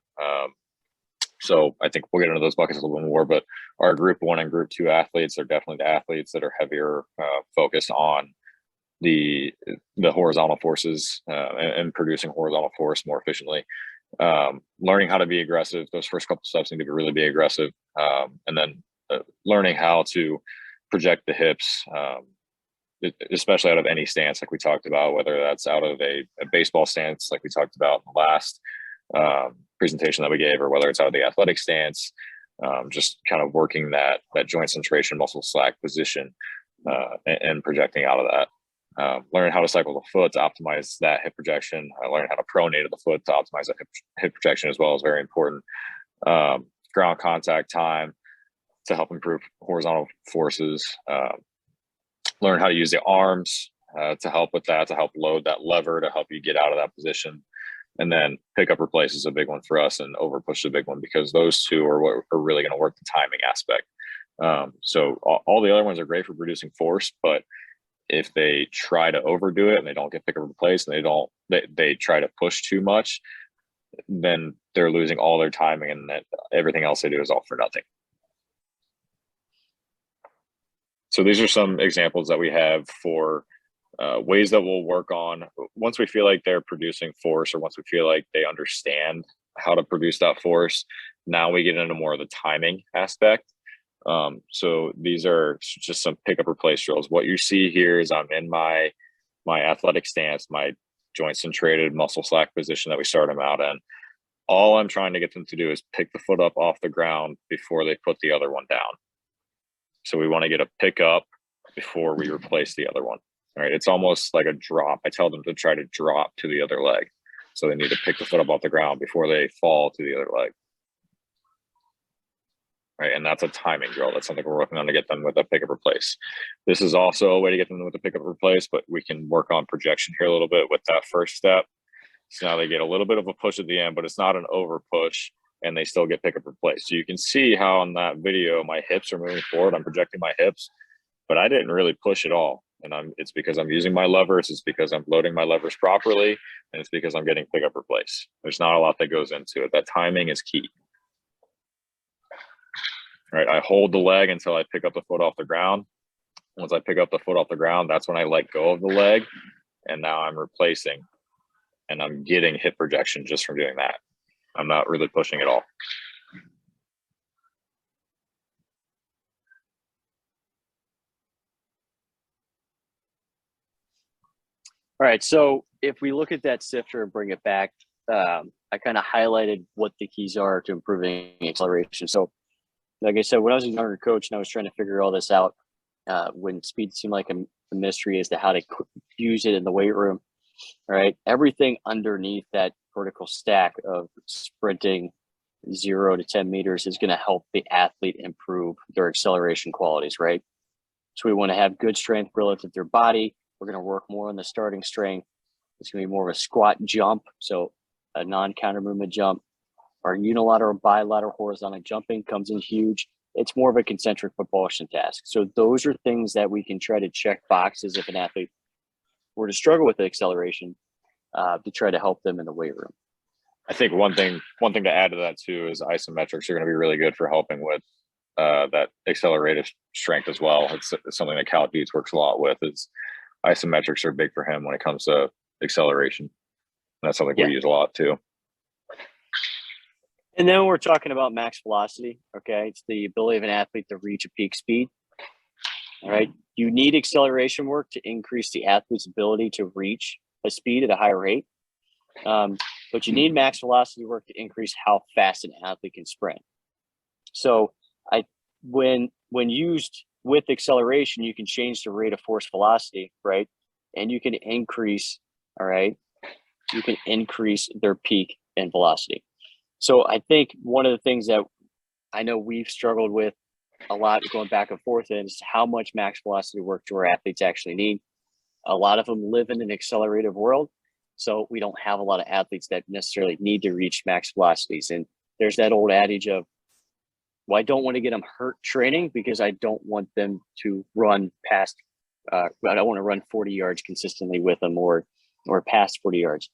So I think we'll get into those buckets a little bit more, but our group 1 and group 2 athletes are definitely the athletes that are heavier focused on the horizontal forces and producing horizontal force more efficiently. Learning how to be aggressive. Those first couple steps need to really be aggressive. And then learning how to project the hips, especially out of any stance, like we talked about, whether that's out of a baseball stance, like we talked about in the last presentation that we gave, or whether it's out of the athletic stance, just kind of working that joint centration, muscle slack position, and projecting out of that. Learning how to cycle the foot to optimize that hip projection. Learning how to pronate the foot to optimize that hip projection as well is very important. Ground contact time to help improve horizontal forces. Learn how to use the arms to help with that, to help load that lever, to help you get out of that position. And then pick up, replace is a big one for us, and over push is a big one, because those two are what are really going to work the timing aspect. So all the other ones are great for producing force, but if they try to overdo it and they don't get pick up, replace, and they try to push too much, then they're losing all their timing, and that everything else they do is all for nothing. So these are some examples that we have for ways that we'll work on once we feel like they're producing force, or once we feel like they understand how to produce that force. Now we get into more of the timing aspect. So these are just some pick up, replace drills. What you see here is I'm in my athletic stance, my joint centrated muscle slack position that we start them out in. All I'm trying to get them to do is pick the foot up off the ground before they put the other one down. So we want to get a pick up before we replace the other one. All right. It's almost like a drop. I tell them to try to drop to the other leg. So they need to pick the foot up off the ground before they fall to the other leg. Right. And that's a timing drill. That's something we're working on to get them with a pick up, replace. This is also a way to get them with a pick up, replace, but we can work on projection here a little bit with that first step. So now they get a little bit of a push at the end, but it's not an over push, and they still get pick up, replace. So you can see how in that video, my hips are moving forward. I'm projecting my hips, but I didn't really push at all. And it's because I'm using my levers. It's because I'm loading my levers properly. And it's because I'm getting pick up, replace. There's not a lot that goes into it. That timing is key. All right. I hold the leg until I pick up the foot off the ground. Once I pick up the foot off the ground, that's when I let go of the leg. And now I'm replacing, and I'm getting hip projection just from doing that. I'm not really pushing at all. All right, so if we look at that sifter and bring it back, I kind of highlighted what the keys are to improving acceleration. So like I said, when I was a younger coach and I was trying to figure all this out, when speed seemed like a mystery as to how to use it in the weight room, all right, everything underneath that vertical stack of sprinting 0 to 10 meters is going to help the athlete improve their acceleration qualities, right? So we want to have good strength relative to their body. We're going to work more on the starting strength. It's going to be more of a squat jump, so a non-counter movement jump. Our unilateral, bilateral, horizontal jumping comes in huge. It's more of a concentric propulsion task. So those are things that we can try to check boxes if an athlete were to struggle with the acceleration, to try to help them in the weight room. I think one thing to add to that too is isometrics are going to be really good for helping with that accelerative strength as well. It's something that Cal Dietz works a lot with. Is isometrics are big for him when it comes to acceleration. And that's something we use a lot too. And then we're talking about max velocity. Okay. It's the ability of an athlete to reach a peak speed. All right. You need acceleration work to increase the athlete's ability to reach a speed at a higher rate. But you need max velocity work to increase how fast an athlete can sprint. So when used with acceleration, you can change the rate of force velocity, right? And you can increase, all right, you can increase their peak and velocity. So I think one of the things that I know we've struggled with a lot going back and forth is how much max velocity work do our athletes actually need. A lot of them live in an accelerative world, so we don't have a lot of athletes that necessarily need to reach max velocities. And there's that old adage of, well, I don't want to get them hurt training because I don't want them to run past, I don't want to run 40 yards consistently with them or past 40 yards.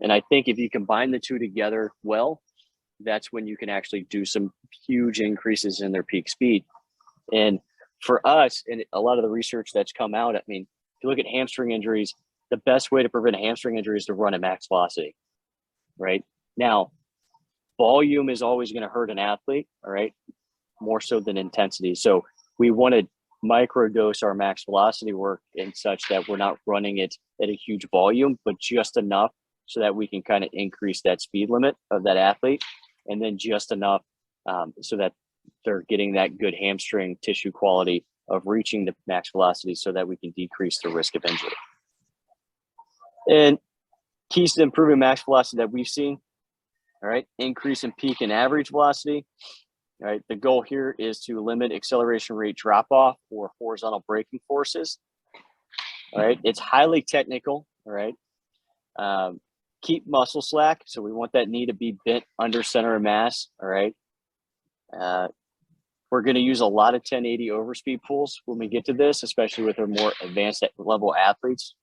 And I think if you combine the two together well, that's when you can actually do some huge increases in their peak speed. And for us, and a lot of the research that's come out, I mean, if you look at hamstring injuries, the best way to prevent a hamstring injury is to run at max velocity, right? Now, volume is always going to hurt an athlete, all right, more so than intensity. So we want to microdose our max velocity work in such that we're not running it at a huge volume, but just enough so that we can kind of increase that speed limit of that athlete, and then just enough so that they're getting that good hamstring tissue quality of reaching the max velocity so that we can decrease the risk of injury. And keys to improving max velocity that we've seen, all right, increase in peak and average velocity. All right, the goal here is to limit acceleration rate drop off or horizontal braking forces. All right, it's highly technical. All right, keep muscle slack. So we want that knee to be bent under center of mass. All right, we're going to use a lot of 1080 overspeed pulls when we get to this, especially with our more advanced level athletes.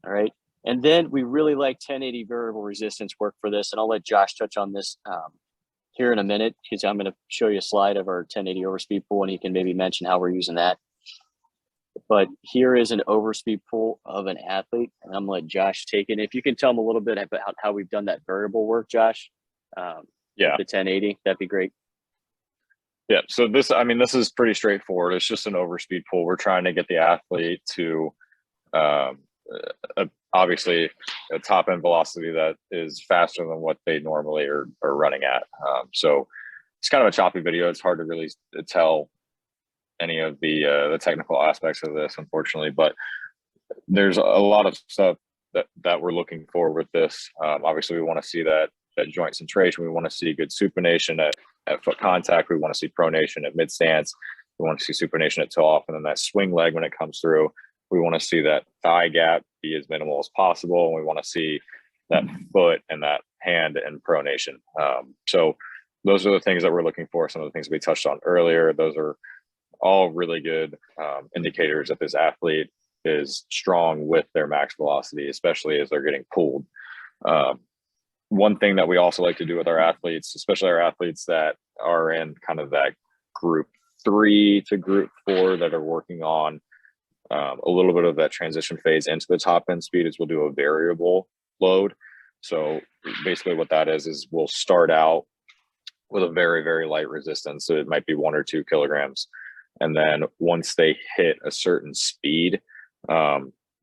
All right, and then we really like 1080 variable resistance work for this, and I'll let Josh touch on this here in a minute, because I'm going to show you a slide of our 1080 overspeed pull, and he can maybe mention how we're using that. But here is an overspeed pull of an athlete, and I'm going to let Josh take it. If you can tell him a little bit about how we've done that variable work, Josh, Yeah. the 1080, that'd be great. Yeah. So this is pretty straightforward. It's just an overspeed pull. We're trying to get the athlete to obviously a top end velocity that is faster than what they normally are running at. So it's kind of a choppy video. It's hard to really tell any of the technical aspects of this, unfortunately, but there's a lot of stuff that we're looking for with this. Obviously we want to see that joint centration. We want to see good supination at foot contact. We want to see pronation at mid stance. We want to see supination at toe off, and then that swing leg when it comes through. We want to see that thigh gap be as minimal as possible. And we want to see that foot and that hand and pronation. So those are the things that we're looking for. Some of the things we touched on earlier, those are all really good indicators that this athlete is strong with their max velocity, especially as they're getting pulled. One thing that we also like to do with our athletes, especially our athletes that are in kind of that group 3 to group 4 that are working on a little bit of that transition phase into the top end speed, is we'll do a variable load. So basically what that is we'll start out with a very, very light resistance. So it might be 1 or 2 kilograms. And then once they hit a certain speed,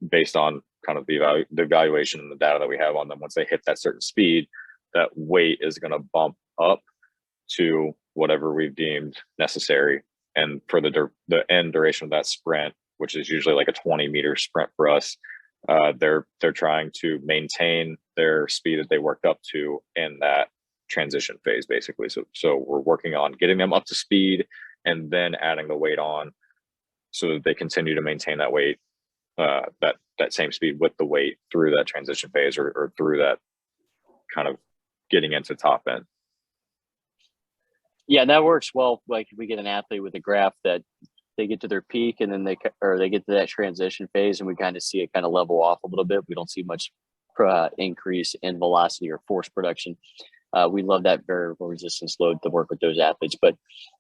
based on kind of the evaluation and the data that we have on them, once they hit that certain speed, that weight is going to bump up to whatever we've deemed necessary. And for the end duration of that sprint, which is usually like a 20-meter sprint for us, they're trying to maintain their speed that they worked up to in that transition phase, basically. So we're working on getting them up to speed and then adding the weight on so that they continue to maintain that weight, that same speed with the weight through that transition phase or through that kind of getting into top end. Yeah, that works well. Like if we get an athlete with a graph that they get to their peak and then they get to that transition phase, and we kind of see it kind of level off a little bit. We don't see much increase in velocity or force production. We love that variable resistance load to work with those athletes. But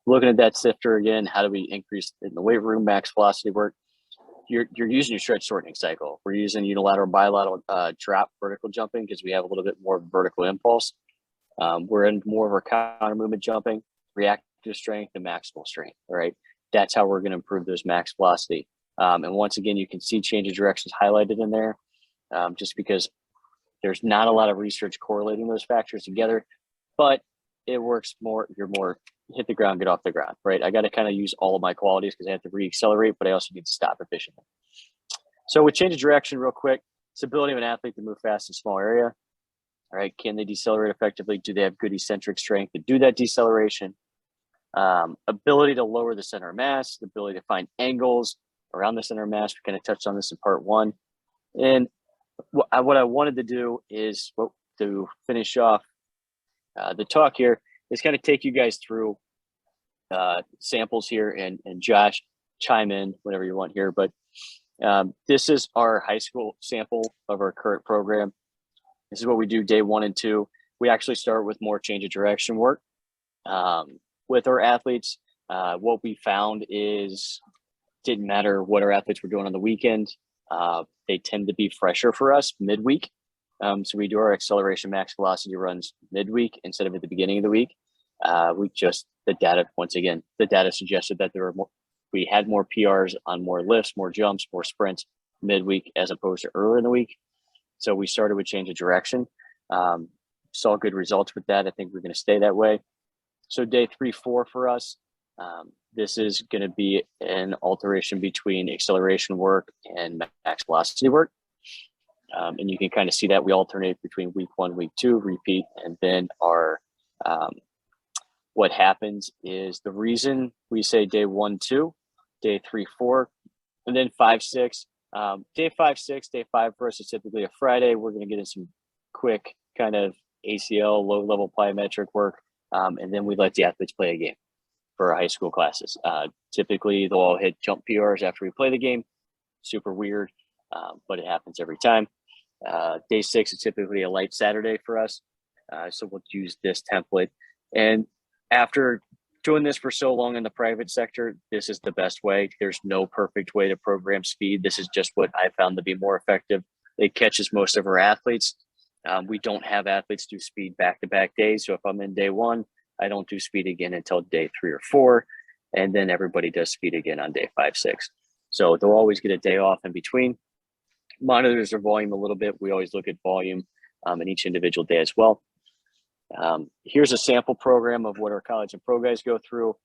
looking at that sifter again, how do we increase in the weight room max velocity work? You're using your stretch shortening cycle. We're using unilateral, bilateral drop vertical jumping because we have a little bit more vertical impulse. We're in more of our counter movement jumping, reactive strength, and maximal strength. All right, that's how we're going to improve those max velocity. And once again, you can see change of directions highlighted in there, just because there's not a lot of research correlating those factors together, but it works more. You're more hit the ground, get off the ground, right? I got to kind of use all of my qualities because I have to re-accelerate, but I also need to stop efficiently. So with change of direction real quick, it's the ability of an athlete to move fast in a small area. All right, can they decelerate effectively? Do they have good eccentric strength to do that deceleration? Ability to lower the center of mass, the ability to find angles around the center of mass. We kind of touched on this in part 1. And what I wanted to do is to finish off the talk here is kind of take you guys through samples here, and Josh, chime in whenever you want here. But this is our high school sample of our current program. This is what we do day 1 and 2. We actually start with more change of direction work with our athletes. What we found is didn't matter what our athletes were doing on the weekend. They tend to be fresher for us midweek. So we do our acceleration max velocity runs midweek instead of at the beginning of the week. The data suggested that we had more PRs on more lifts, more jumps, more sprints midweek as opposed to earlier in the week. So we started with change of direction. Saw good results with that. I think we're going to stay that way. So day 3, 4 for us, this is going to be an alteration between acceleration work and max velocity work. And you can kind of see that we alternate between week 1, week 2, repeat, and then what happens is the reason we say day 1, 2, day 3, 4, and then 5, 6. Day 5, 6, day 5 for us is typically a Friday. We're going to get in some quick kind of ACL, low-level plyometric work, and then we let the athletes play a game for our high school classes. Typically, they'll all hit jump PRs after we play the game. Super weird, but it happens every time. Day 6 is typically a light Saturday for us, so we'll use this template. And after doing this for so long in the private sector, this is the best way. There's no perfect way to program speed. This is just what I found to be more effective. It catches most of our athletes. We don't have athletes do speed back-to-back days. So if I'm in day 1, I don't do speed again until day 3 or 4. And then everybody does speed again on day 5, 6. So they'll always get a day off in between. Monitors their volume a little bit. We always look at volume in each individual day as well. Here's a sample program of what our college and pro guys go through.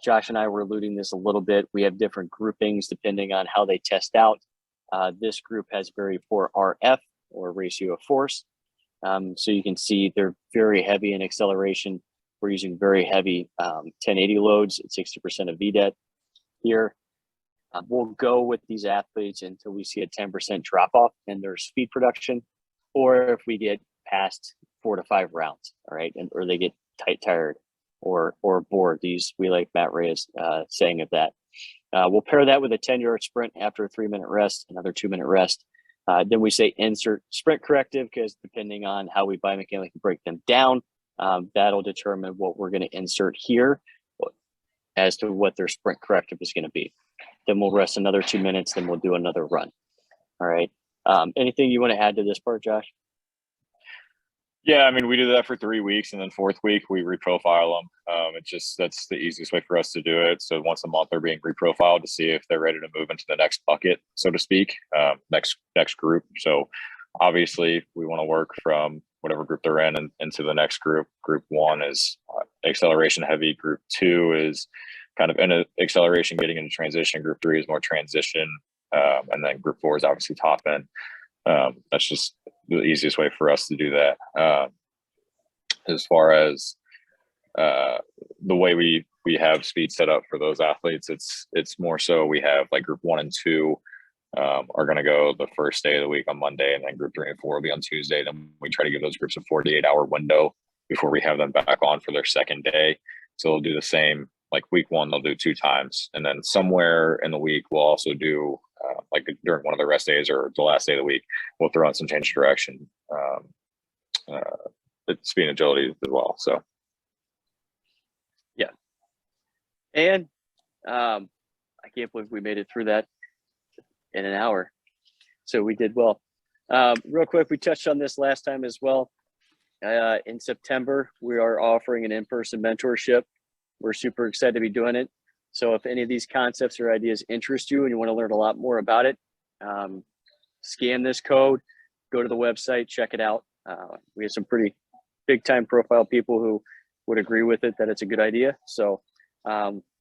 Josh and I were alluding this a little bit. We have different groupings depending on how they test out. This group has very poor RF, or ratio of force. So you can see they're very heavy in acceleration. We're using very heavy 1080 loads at 60% of VDET here. We'll go with these athletes until we see a 10% drop off in their speed production, or if we get past 4 to 5 rounds, all right, or they get tired or bored. We like Matt Reyes saying of that. We'll pair that with a 10-yard sprint after a 3-minute rest, another 2-minute rest. Then we say insert sprint corrective, because depending on how we biomechanically break them down, that'll determine what we're going to insert here as to what their sprint corrective is going to be. Then we'll rest another 2 minutes, then we'll do another run. All right. Anything you want to add to this part, Josh? Yeah, I mean, we do that for 3 weeks, and then 4th week we reprofile them. That's the easiest way for us to do it. So once a month they're being reprofiled to see if they're ready to move into the next bucket, so to speak, next group. So obviously we want to work from whatever group they're in and into the next group. Group 1 is acceleration heavy. Group 2 is kind of in a acceleration getting into transition. Group 3 is more transition, and then group 4 is obviously top end. That's just the easiest way for us to do that. As far as the way we have speed set up for those athletes, it's more so we have like group 1 and 2 are going to go the first day of the week on Monday, and then group 3 and 4 will be on Tuesday. Then we try to give those groups a 48-hour window before we have them back on for their second day. So they'll do the same, like week 1, they'll do 2 times. And then somewhere in the week, we'll also do like during one of the rest days or the last day of the week, we'll throw in some change direction, speed and agility as well. So, yeah. And I can't believe we made it through that in an hour. So we did well. Real quick, we touched on this last time as well. In September, we are offering an in-person mentorship. We're super excited to be doing it. So if any of these concepts or ideas interest you and you want to learn a lot more about it, scan this code, go to the website, check it out. We have some pretty big time profile people who would agree with it, that it's a good idea. So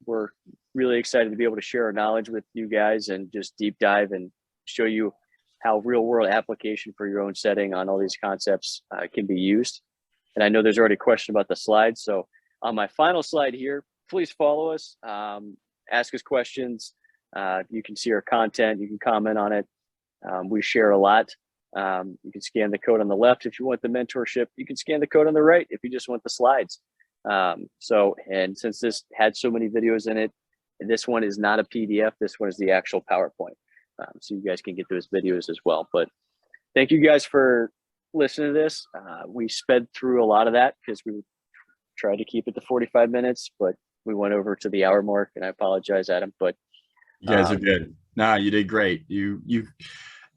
we're really excited to be able to share our knowledge with you guys and just deep dive and show you how real world application for your own setting on all these concepts can be used. And I know there's already a question about the slides. So on my final slide here, please follow us, ask us questions. You can see our content, you can comment on it. We share a lot. You can scan the code on the left if you want the mentorship. You can scan the code on the right if you just want the slides. And since this had so many videos in it, and this one is not a PDF, this one is the actual PowerPoint. So you guys can get those videos as well. But thank you guys for listening to this. We sped through a lot of that because we tried to keep it to 45 minutes, but we went over to the hour mark, and I apologize, Adam, but you guys are good. Nah, you did great.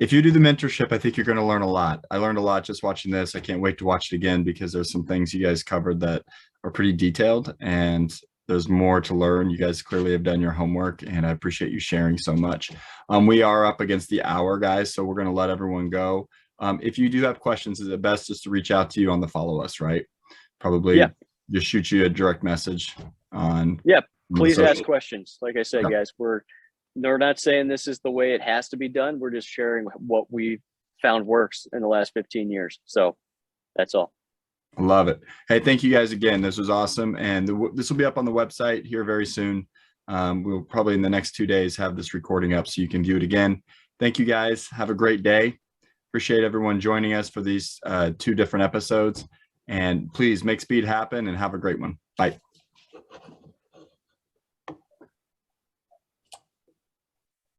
if you do the mentorship, I think you're going to learn a lot. I learned a lot just watching this. I can't wait to watch it again because there's some things you guys covered that are pretty detailed, and there's more to learn. You guys clearly have done your homework, and I appreciate you sharing so much. We are up against the hour, guys, so we're going to let everyone go. If you do have questions, is it best just to reach out to you on the follow us, right? Probably just shoot you a direct message on. Yeah, please ask questions. Like I said, guys, we're not saying this is the way it has to be done. We're just sharing what we found works in the last 15 years. So that's all. I love it. Hey, thank you guys again. This was awesome. And this will be up on the website here very soon. We'll probably in the next 2 days have this recording up so you can view it again. Thank you guys. Have a great day. Appreciate everyone joining us for these 2 different episodes. And please make speed happen and have a great one. Bye.